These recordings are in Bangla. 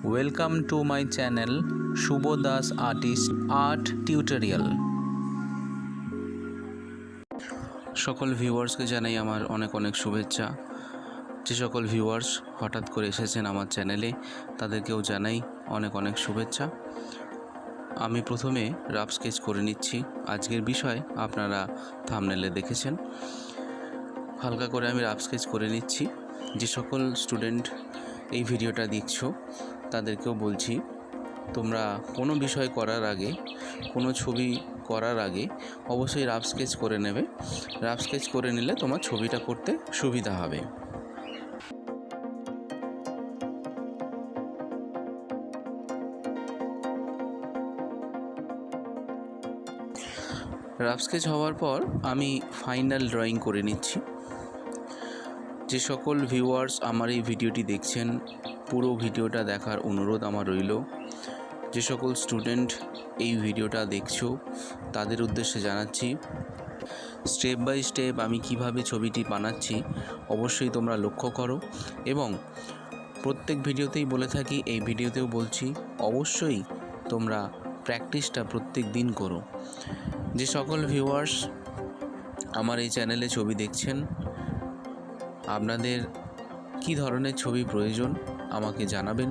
Welcome to my channel Shubho Das artist art tutorial. সকল ভিউয়ার্সকে জানাই আমার অনেক অনেক শুভেচ্ছা। যে সকল ভিউয়ার্স হঠাৎ করে এসেছেন আমার চ্যানেলে তাদেরকেও জানাই অনেক অনেক শুভেচ্ছা। আমি প্রথমে রাফ স্কেচ করে নিচ্ছি। আজকের বিষয় আপনারা থাম্বনেলে দেখেছেন। হালকা করে আমি রাফ স্কেচ করে নিচ্ছি। যে সকল স্টুডেন্ট এই ভিডিওটা দেখছো তাদেরকেও বলছি, তোমরা কোনো বিষয় করার আগে, কোনো ছবি করার আগে অবশ্যই রাফ স্কেচ করে নেবে। রাফ স্কেচ করে নিলে তোমার ছবিটা করতে সুবিধা হবে। রাফ স্কেচ হওয়ার পর আমি ফাইনাল ড্রয়িং করে নিচ্ছি। যে সকল ভিউয়ার্স আমার এই ভিডিওটি দেখছেন, পুরো ভিডিওটা দেখার অনুরোধ আমার রইল। যে সকল স্টুডেন্ট এই ভিডিওটা দেখছো তাদের উদ্দেশ্যে জানাচ্ছি, স্টেপ বাই স্টেপ আমি কিভাবে ছবিটি বানাচ্ছি অবশ্যই তোমরা লক্ষ্য করো। এবং প্রত্যেক ভিডিওতেই বলে থাকি, এই ভিডিওতেও বলছি, অবশ্যই তোমরা প্র্যাকটিসটা প্রত্যেক দিন করো। যে সকল ভিউয়ার্স আমার এই চ্যানেলে ছবি দেখছেন, আপনাদের কী ধরনের ছবি প্রয়োজন আমাকে জানাবেন।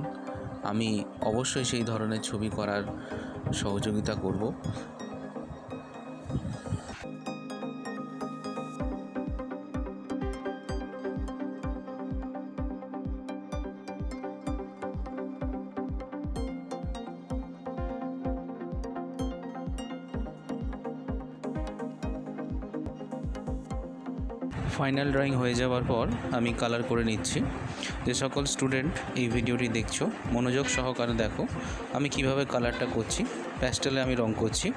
আমি অবশ্যই সেই ধরনের ছবি করার সহযোগিতা করব। ফাইনাল ড্রয়িং হয়ে যাওয়ার পর আমি কালার করে নিচ্ছি। যে সকল স্টুডেন্ট এই ভিডিওটি দেখছো মনোযোগ সহকারে দেখো আমি কিভাবে কালারটা করছি। প্যাস্টেলে আমি রং করছি।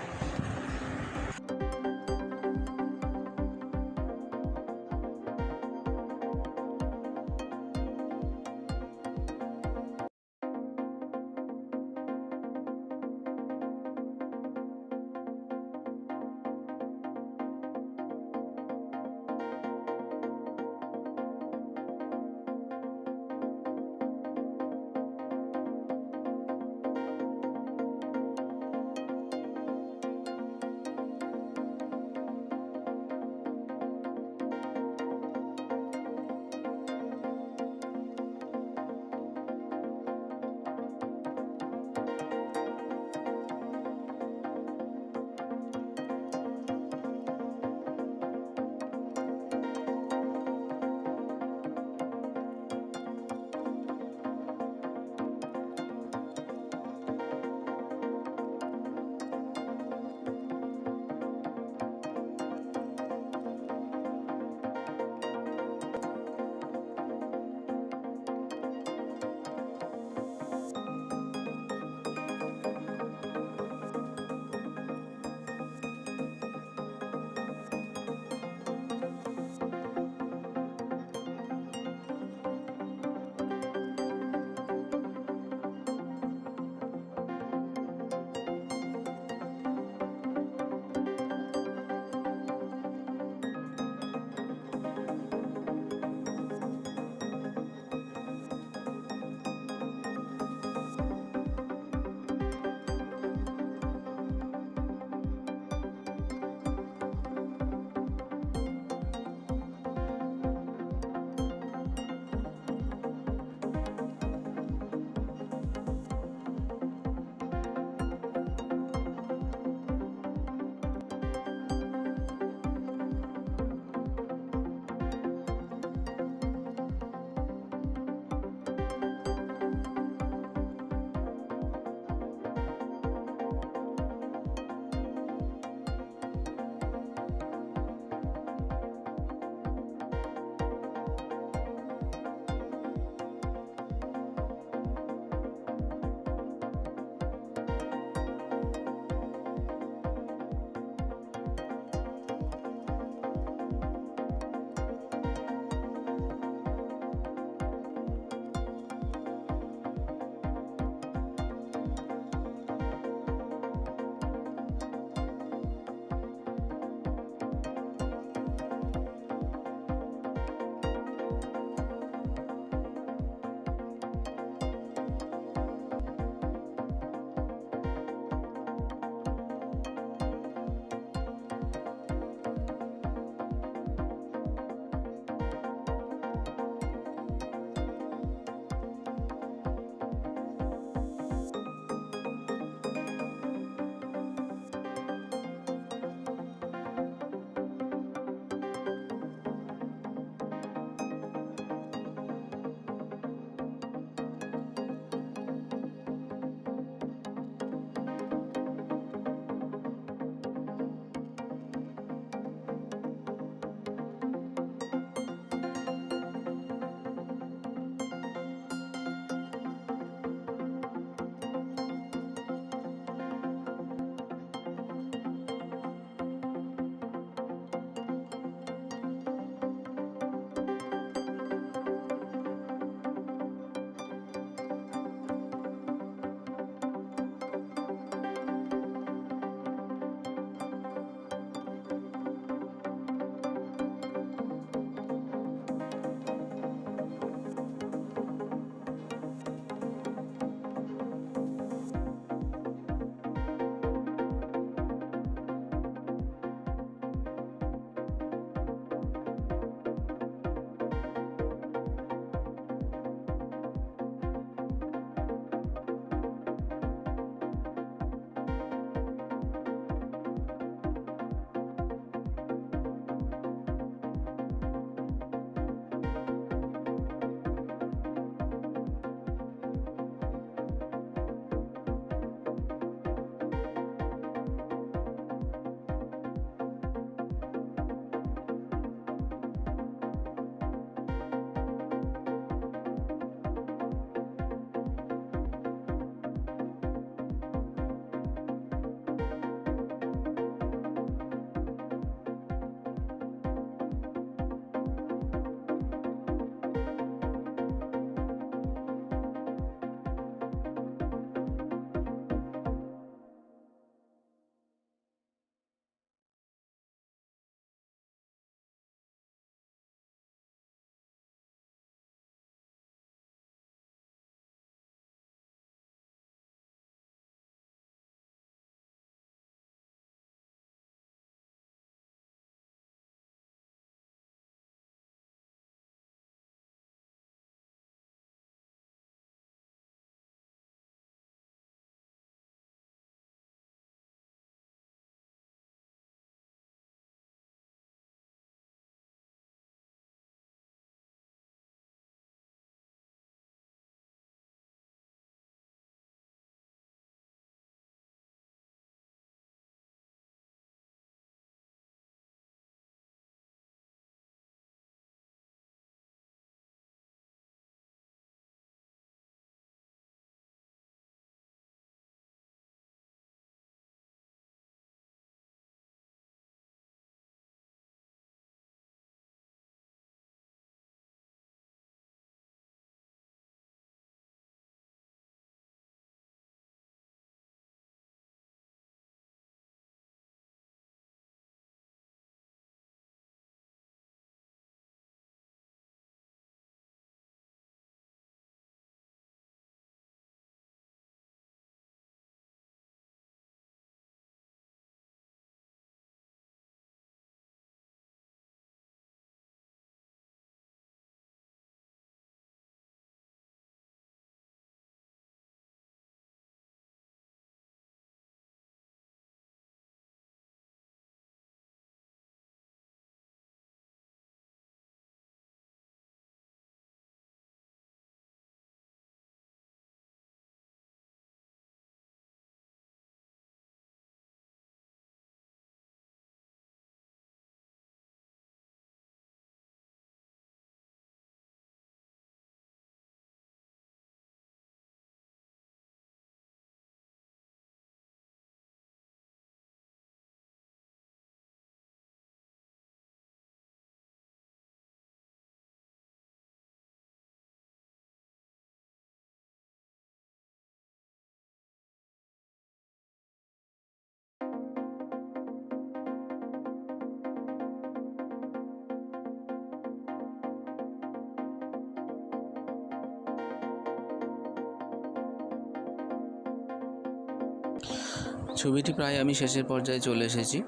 ছবিটি প্রায় আমি শেষের পর্যায়ে চলে এসেছি।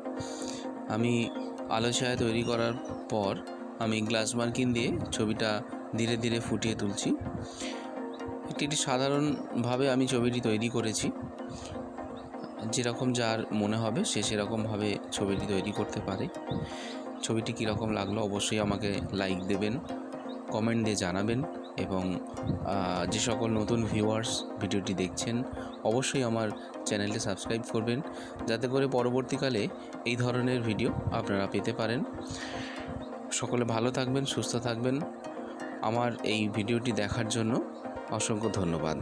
আমি আলো ছায়া তৈরি করার পর আমি গ্লাস মার্কিং দিয়ে ছবিটা ধীরে ধীরে ফুটিয়ে তুলছি। একটি সাধারণভাবে আমি ছবিটি তৈরি করেছি, যেরকম যার মনে হবে সে সেরকমভাবে ছবিটি তৈরি করতে পারে। ছবিটি কীরকম লাগলো অবশ্যই আমাকে লাইক দেবেন, কমেন্ট দিয়ে জানাবেন, এবং যে সকল নতুন ভিউয়ার্স ভিডিওটি দেখছেন অবশ্যই আমার চ্যানেলটি সাবস্ক্রাইব করবেন, যাতে করে পরবর্তীকালে এই ধরনের ভিডিও আপনারা পেতে পারেন। সকলে ভালো থাকবেন, সুস্থ থাকবেন। আমার এই ভিডিওটি দেখার জন্য অসংখ্য ধন্যবাদ।